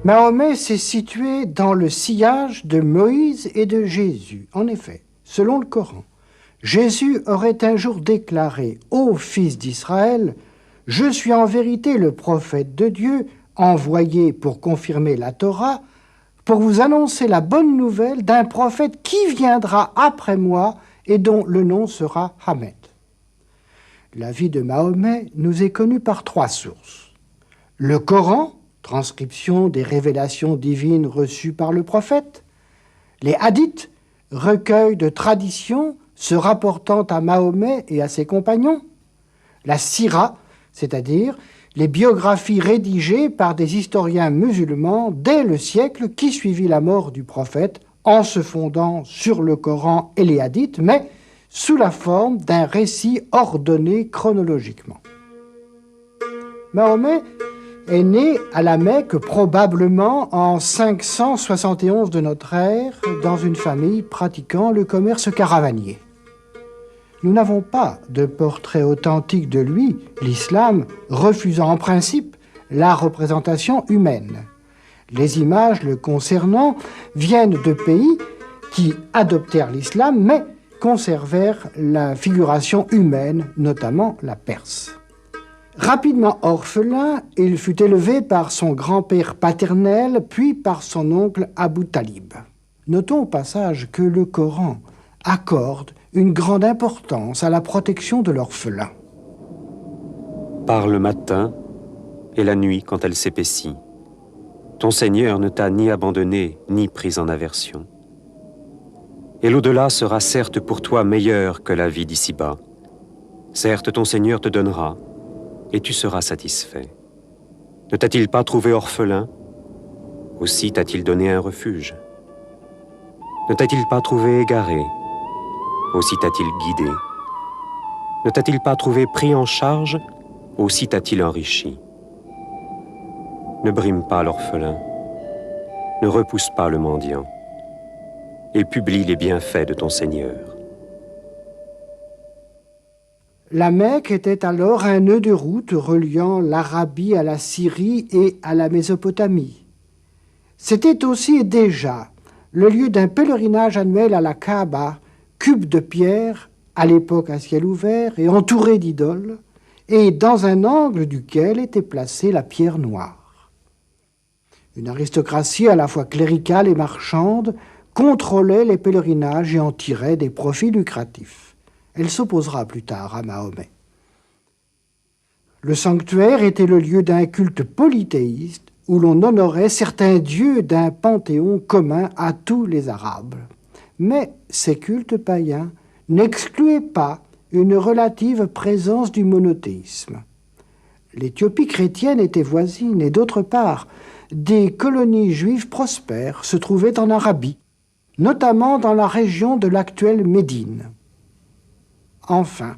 Mahomet s'est situé dans le sillage de Moïse et de Jésus. En effet, selon le Coran, Jésus aurait un jour déclaré aux fils d'Israël « Je suis en vérité le prophète de Dieu, envoyé pour confirmer la Torah, pour vous annoncer la bonne nouvelle d'un prophète qui viendra après moi et dont le nom sera Ahmed. » La vie de Mahomet nous est connue par 3 sources. Le Coran, transcription des révélations divines reçues par le prophète, les hadiths, recueil de traditions se rapportant à Mahomet et à ses compagnons, la sira, c'est-à-dire les biographies rédigées par des historiens musulmans dès le siècle qui suivit la mort du prophète en se fondant sur le Coran et les hadiths, mais sous la forme d'un récit ordonné chronologiquement. Mahomet est né à la Mecque probablement en 571 de notre ère dans une famille pratiquant le commerce caravanier. Nous n'avons pas de portrait authentique de lui, l'islam refusant en principe la représentation humaine. Les images le concernant viennent de pays qui adoptèrent l'islam mais conservèrent la figuration humaine, notamment la Perse. Rapidement orphelin, il fut élevé par son grand-père paternel, puis par son oncle Abu Talib. Notons au passage que le Coran accorde une grande importance à la protection de l'orphelin. Par le matin et la nuit quand elle s'épaissit, ton Seigneur ne t'a ni abandonné ni pris en aversion. Et l'au-delà sera certes pour toi meilleur que la vie d'ici-bas. Certes, ton Seigneur te donnera, et tu seras satisfait. Ne t'a-t-il pas trouvé orphelin? Aussi t'a-t-il donné un refuge. Ne t'a-t-il pas trouvé égaré? Aussi t'a-t-il guidé. Ne t'a-t-il pas trouvé pris en charge? Aussi t'a-t-il enrichi. Ne brime pas l'orphelin, ne repousse pas le mendiant, et publie les bienfaits de ton Seigneur. La Mecque était alors un nœud de route reliant l'Arabie à la Syrie et à la Mésopotamie. C'était aussi et déjà le lieu d'un pèlerinage annuel à la Kaaba, cube de pierre, à l'époque à ciel ouvert et entouré d'idoles, et dans un angle duquel était placée la pierre noire. Une aristocratie à la fois cléricale et marchande contrôlait les pèlerinages et en tirait des profits lucratifs. Elle s'opposera plus tard à Mahomet. Le sanctuaire était le lieu d'un culte polythéiste où l'on honorait certains dieux d'un panthéon commun à tous les Arabes. Mais ces cultes païens n'excluaient pas une relative présence du monothéisme. L'Éthiopie chrétienne était voisine et d'autre part, des colonies juives prospères se trouvaient en Arabie, notamment dans la région de l'actuelle Médine. Enfin,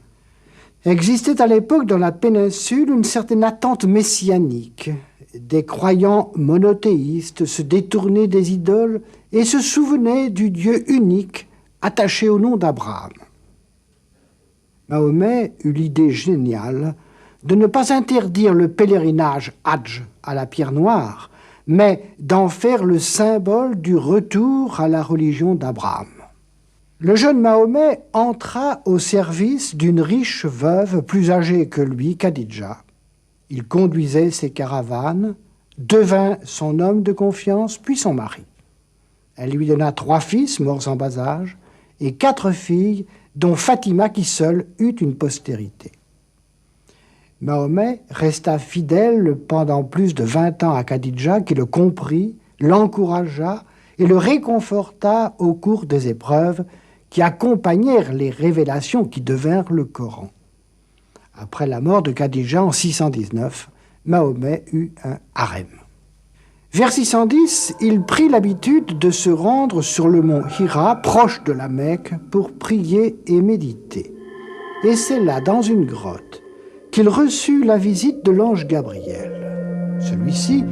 existait à l'époque dans la péninsule une certaine attente messianique. Des croyants monothéistes se détournaient des idoles et se souvenaient du Dieu unique attaché au nom d'Abraham. Mahomet eut l'idée géniale de ne pas interdire le pèlerinage Hadj à la pierre noire, mais d'en faire le symbole du retour à la religion d'Abraham. Le jeune Mahomet entra au service d'une riche veuve plus âgée que lui, Khadidja. Il conduisait ses caravanes, devint son homme de confiance, puis son mari. Elle lui donna 3 fils morts en bas âge et 4 filles, dont Fatima qui seule eut une postérité. Mahomet resta fidèle pendant plus de 20 ans à Khadidja, qui le comprit, l'encouragea et le réconforta au cours des épreuves qui accompagnèrent les révélations qui devinrent le Coran. Après la mort de Khadidja en 619, Mahomet eut un harem. Vers 610, il prit l'habitude de se rendre sur le mont Hira, proche de la Mecque, pour prier et méditer. Et c'est là, dans une grotte, qu'il reçut la visite de l'ange Gabriel. Celui-ci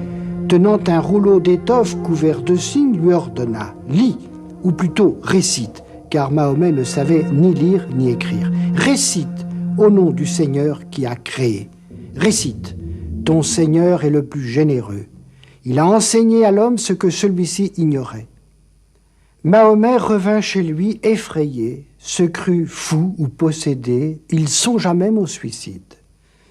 tenant un rouleau d'étoffe couvert de signes, lui ordonna « Lis », ou plutôt « récite », car Mahomet ne savait ni lire ni écrire. « Récite au nom du Seigneur qui a créé. Récite, ton Seigneur est le plus généreux. Il a enseigné à l'homme ce que celui-ci ignorait. » Mahomet revint chez lui effrayé, se crut fou ou possédé, il songea même au suicide.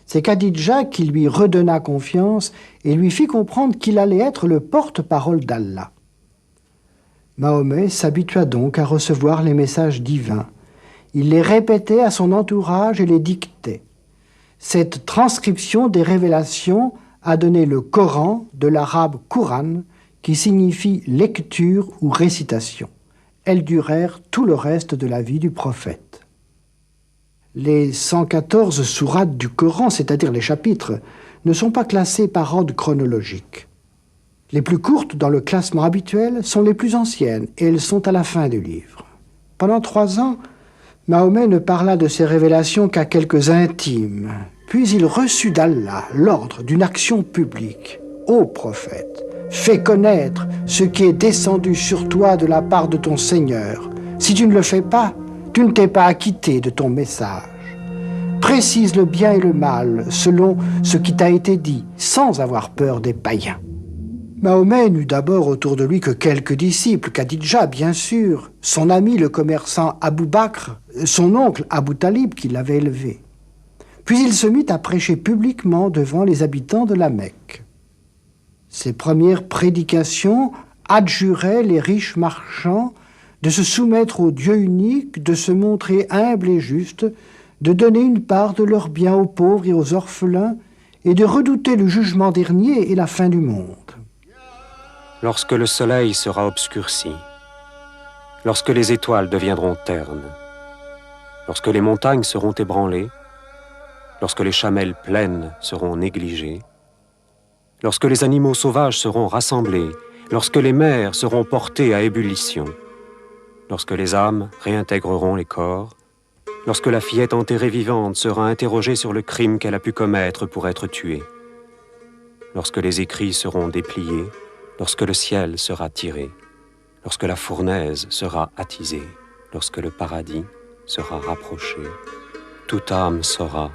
C'est Khadidja qui lui redonna confiance et lui fit comprendre qu'il allait être le porte-parole d'Allah. Mahomet s'habitua donc à recevoir les messages divins. Il les répétait à son entourage et les dictait. Cette transcription des révélations a donné le Coran, de l'arabe Quran, qui signifie lecture ou récitation. Elles durèrent tout le reste de la vie du prophète. Les 114 sourates du Coran, c'est-à-dire les chapitres, ne sont pas classés par ordre chronologique. Les plus courtes dans le classement habituel sont les plus anciennes et elles sont à la fin du livre. Pendant 3 ans, Mahomet ne parla de ses révélations qu'à quelques intimes. Puis il reçut d'Allah l'ordre d'une action publique. Ô prophète, fais connaître ce qui est descendu sur toi de la part de ton Seigneur. Si tu ne le fais pas, tu ne t'es pas acquitté de ton message. Précise le bien et le mal selon ce qui t'a été dit, sans avoir peur des païens. Mahomet n'eut d'abord autour de lui que quelques disciples, Khadidja bien sûr, son ami le commerçant Abou Bakr, son oncle Abou Talib qui l'avait élevé. Puis il se mit à prêcher publiquement devant les habitants de la Mecque. Ses premières prédications adjuraient les riches marchands de se soumettre au Dieu unique, de se montrer humbles et justes, de donner une part de leurs biens aux pauvres et aux orphelins, et de redouter le jugement dernier et la fin du monde. Lorsque le soleil sera obscurci, lorsque les étoiles deviendront ternes, lorsque les montagnes seront ébranlées, lorsque les chamelles pleines seront négligées, lorsque les animaux sauvages seront rassemblés, lorsque les mers seront portées à ébullition, lorsque les âmes réintégreront les corps, lorsque la fillette enterrée vivante sera interrogée sur le crime qu'elle a pu commettre pour être tuée, lorsque les écrits seront dépliés, lorsque le ciel sera tiré, lorsque la fournaise sera attisée, lorsque le paradis sera rapproché, toute âme saura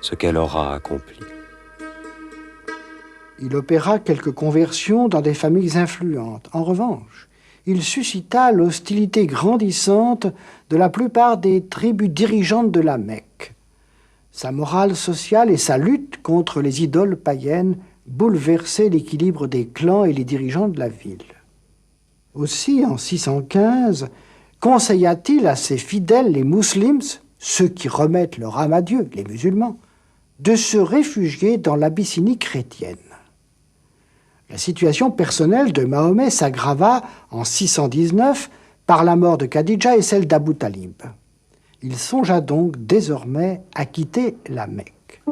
ce qu'elle aura accompli. Il opéra quelques conversions dans des familles influentes. En revanche, il suscita l'hostilité grandissante de la plupart des tribus dirigeantes de la Mecque. Sa morale sociale et sa lutte contre les idoles païennes bouleversaient l'équilibre des clans et les dirigeants de la ville. Aussi, en 615, conseilla-t-il à ses fidèles, les muslims, ceux qui remettent leur âme à Dieu, les musulmans, de se réfugier dans l'Abyssinie chrétienne. La situation personnelle de Mahomet s'aggrava en 619 par la mort de Khadidja et celle d'Abou Talib. Il songea donc désormais à quitter la Mecque.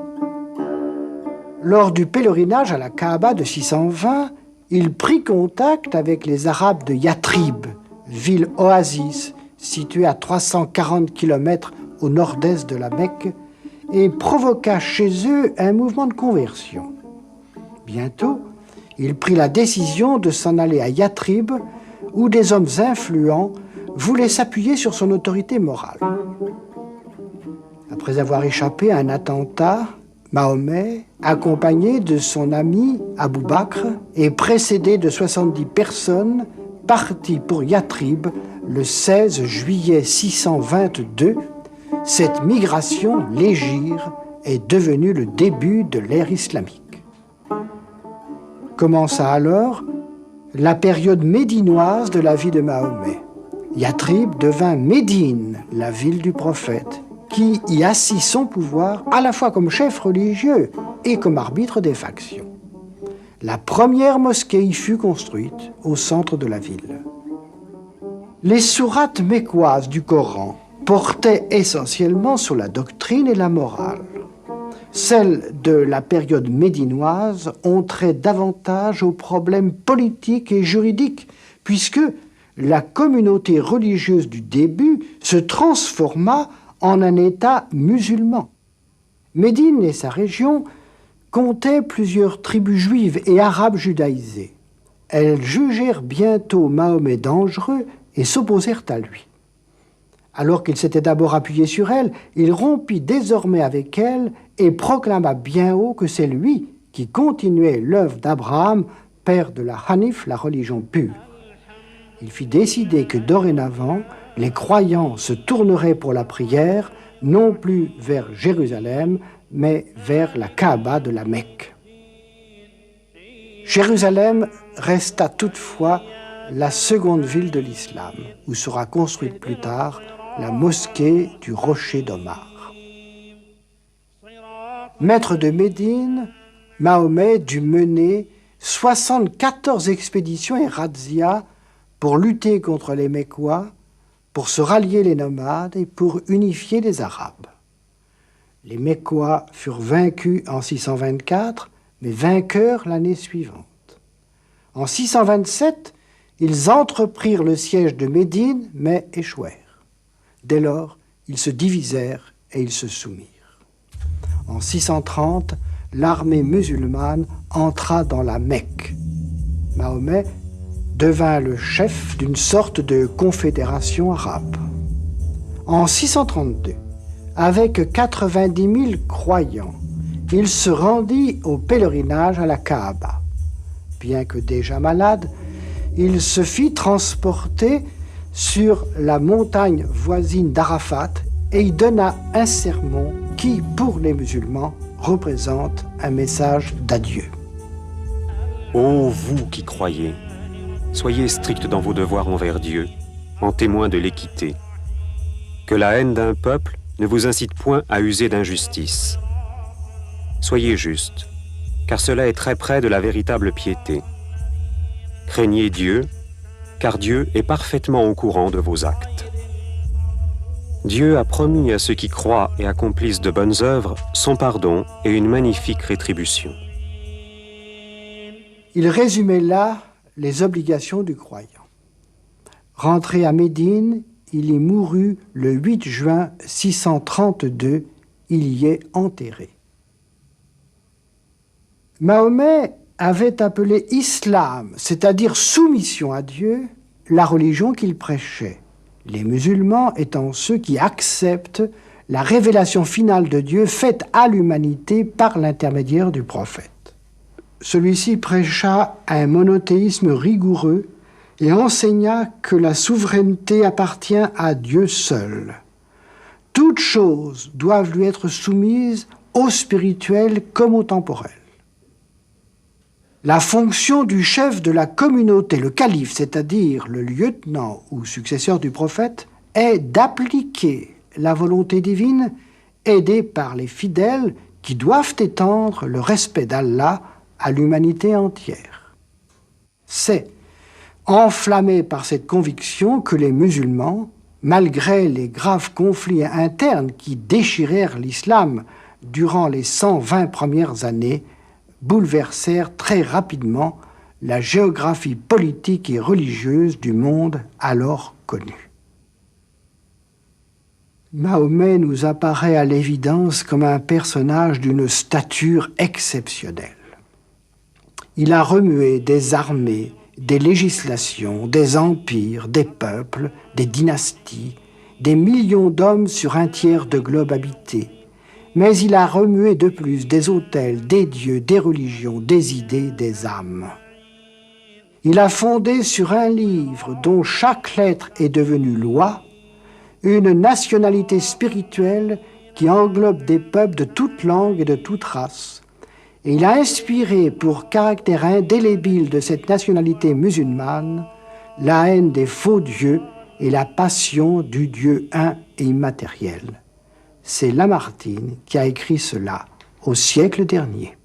Lors du pèlerinage à la Kaaba de 620, il prit contact avec les Arabes de Yathrib, ville oasis située à 340 km au nord-est de la Mecque, et provoqua chez eux un mouvement de conversion. Bientôt, il prit la décision de s'en aller à Yathrib, où des hommes influents voulaient s'appuyer sur son autorité morale. Après avoir échappé à un attentat, Mahomet, accompagné de son ami Abou Bakr et précédé de 70 personnes, partit pour Yathrib le 16 juillet 622. Cette migration légère est devenue le début de l'ère islamique. Commença alors la période médinoise de la vie de Mahomet. Yathrib devint Médine, la ville du prophète, qui y assit son pouvoir à la fois comme chef religieux et comme arbitre des factions. La première mosquée y fut construite au centre de la ville. Les sourates mécoises du Coran portaient essentiellement sur la doctrine et la morale. Celles de la période médinoise ont trait davantage aux problèmes politiques et juridiques, puisque la communauté religieuse du début se transforma en un État musulman. Médine et sa région comptait plusieurs tribus juives et arabes judaïsées. Elles jugèrent bientôt Mahomet dangereux et s'opposèrent à lui. Alors qu'il s'était d'abord appuyé sur elles, il rompit désormais avec elles et proclama bien haut que c'est lui qui continuait l'œuvre d'Abraham, père de la Hanif, la religion pure. Il fit décider que dorénavant, les croyants se tourneraient pour la prière, non plus vers Jérusalem, mais vers la Kaaba de la Mecque. Jérusalem resta toutefois la seconde ville de l'islam, où sera construite plus tard la mosquée du Rocher d'Omar. Maître de Médine, Mahomet dut mener 74 expéditions et razzias pour lutter contre les Mécois, pour se rallier les nomades et pour unifier les Arabes. Les Mécois furent vaincus en 624, mais vainqueurs l'année suivante. En 627, ils entreprirent le siège de Médine, mais échouèrent. Dès lors, ils se divisèrent et ils se soumirent. En 630, l'armée musulmane entra dans la Mecque. Mahomet devint le chef d'une sorte de confédération arabe. En 632, avec 90 000 croyants, il se rendit au pèlerinage à la Kaaba. Bien que déjà malade, il se fit transporter sur la montagne voisine d'Arafat et y donna un sermon qui, pour les musulmans, représente un message d'adieu. Ô vous qui croyez, soyez stricts dans vos devoirs envers Dieu, en témoin de l'équité. Que la haine d'un peuple ne vous incite point à user d'injustice. Soyez justes, car cela est très près de la véritable piété. Craignez Dieu, car Dieu est parfaitement au courant de vos actes. Dieu a promis à ceux qui croient et accomplissent de bonnes œuvres son pardon et une magnifique rétribution. Il résumait là les obligations du croyant. Rentré à Médine, il y mourut le 8 juin 632, il y est enterré. Mahomet avait appelé islam, c'est-à-dire soumission à Dieu, la religion qu'il prêchait, les musulmans étant ceux qui acceptent la révélation finale de Dieu faite à l'humanité par l'intermédiaire du prophète. Celui-ci prêcha un monothéisme rigoureux et enseigna que la souveraineté appartient à Dieu seul. Toutes choses doivent lui être soumises au spirituel comme au temporel. La fonction du chef de la communauté, le calife, c'est-à-dire le lieutenant ou successeur du prophète, est d'appliquer la volonté divine aidé par les fidèles qui doivent étendre le respect d'Allah à l'humanité entière. C'est enflammé par cette conviction que les musulmans, malgré les graves conflits internes qui déchirèrent l'islam durant les 120 premières années, bouleversèrent très rapidement la géographie politique et religieuse du monde alors connu. Mahomet nous apparaît à l'évidence comme un personnage d'une stature exceptionnelle. Il a remué des armées, des législations, des empires, des peuples, des dynasties, des millions d'hommes sur un tiers de globe habité. Mais il a remué de plus des autels, des dieux, des religions, des idées, des âmes. Il a fondé sur un livre dont chaque lettre est devenue loi, une nationalité spirituelle qui englobe des peuples de toute langue et de toute race. Et il a inspiré pour caractère indélébile de cette nationalité musulmane la haine des faux dieux et la passion du Dieu un et immatériel. C'est Lamartine qui a écrit cela au siècle dernier.